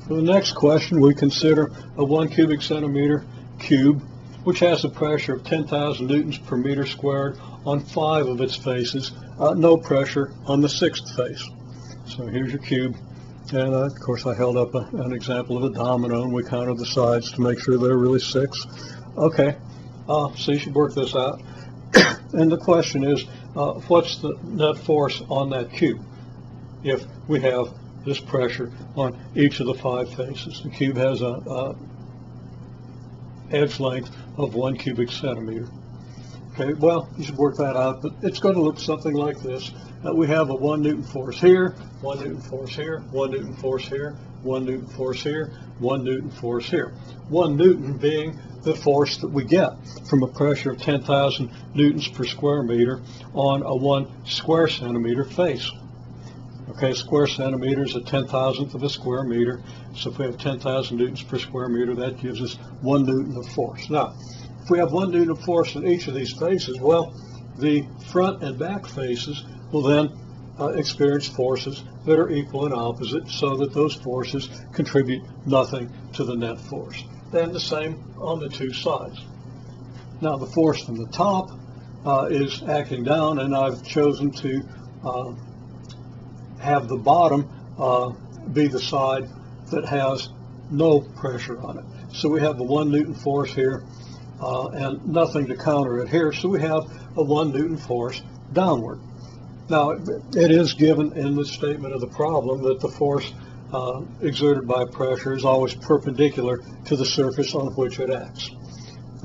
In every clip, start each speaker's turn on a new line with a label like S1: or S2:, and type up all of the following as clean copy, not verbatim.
S1: For the next question, we consider a 1 cubic centimeter cube which has a pressure of 10,000 newtons per meter squared on 5 of its faces, no pressure on the 6th face. So here's your cube, and of course I held up an example of a domino, and we counted the sides to make sure there are really 6. Okay, so you should work this out. And the question is, what's the net force on that cube if we have this pressure on each of the 5 faces? The cube has a edge length of 1 cubic centimeter. Okay, well, you should work that out, but it's going to look something like this. We have a 1 Newton force here, 1 Newton force here, 1 Newton force here, 1 Newton force here, 1 Newton force here. 1 Newton being the force that we get from a pressure of 10,000 newtons per square meter on a 1 square centimeter face. Okay, square centimeter is a 10,000th of a square meter, so if we have 10,000 newtons per square meter, that gives us 1 Newton of force. Now, if we have 1 Newton of force in each of these faces, well, the front and back faces will then experience forces that are equal and opposite, so that those forces contribute nothing to the net force. And the same on the 2 sides. Now, the force from the top is acting down, and I've chosen to have the bottom be the side that has no pressure on it. So we have a 1 Newton force here and nothing to counter it here, so we have a 1 Newton force downward. Now, it is given in the statement of the problem that the force exerted by pressure is always perpendicular to the surface on which it acts.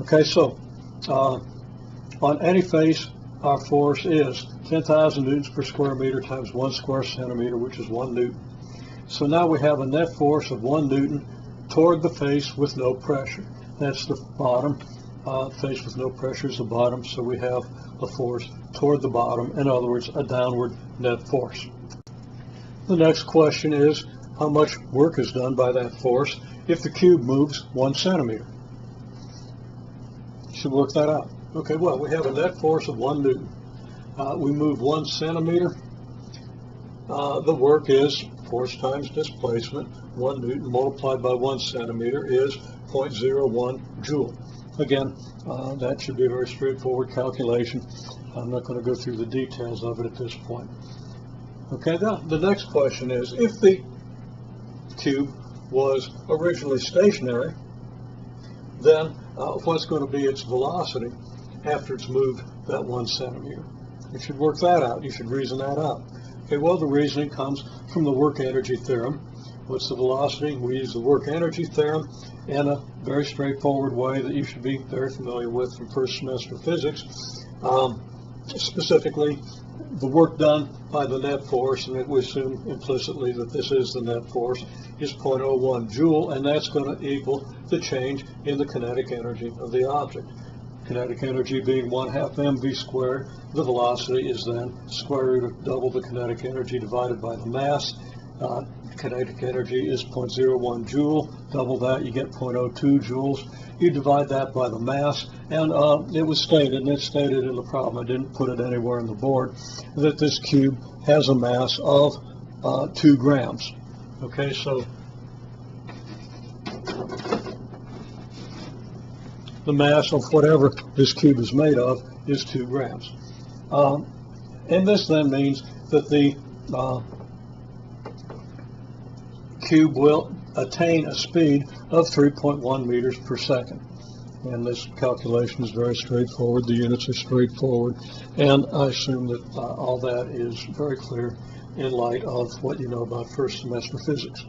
S1: Okay, so on any face, our force is 10,000 newtons per square meter times 1 square centimeter, which is 1 Newton. So now we have a net force of 1 Newton toward the face with no pressure. That's the bottom. Face with no pressure is the bottom, so we have a force toward the bottom, in other words, a downward net force. The next question is, how much work is done by that force if the cube moves 1 centimeter? You should work that out. Okay, well, we have a net force of 1 Newton. We move 1 centimeter. The work is force times displacement. 1 Newton multiplied by 1 centimeter is 0.01 joule. Again, that should be a very straightforward calculation. I'm not going to go through the details of it at this point. Okay, now the next question is, if the cube was originally stationary, then what's going to be its velocity after it's moved that 1 centimeter? You should work that out. You should reason that out. Okay, well, the reasoning comes from the work energy theorem. What's the velocity? We use the work energy theorem in a very straightforward way that you should be very familiar with from first semester physics. Specifically, the work done by the net force, and we assume implicitly that this is the net force, is 0.01 joule, and that's going to equal the change in the kinetic energy of the object. Kinetic energy being 1/2 mv squared, the velocity is then square root of double the kinetic energy divided by the mass. Kinetic energy is 0.01 joule, double that, you get 0.02 joules. You divide that by the mass, and it was stated, and it's stated in the problem, I didn't put it anywhere on the board, that this cube has a mass of 2 grams. Okay, so the mass of whatever this cube is made of is 2 grams. And this then means that the cube will attain a speed of 3.1 meters per second. And this calculation is very straightforward. The units are straightforward. And I assume that all that is very clear in light of what you know about first semester physics.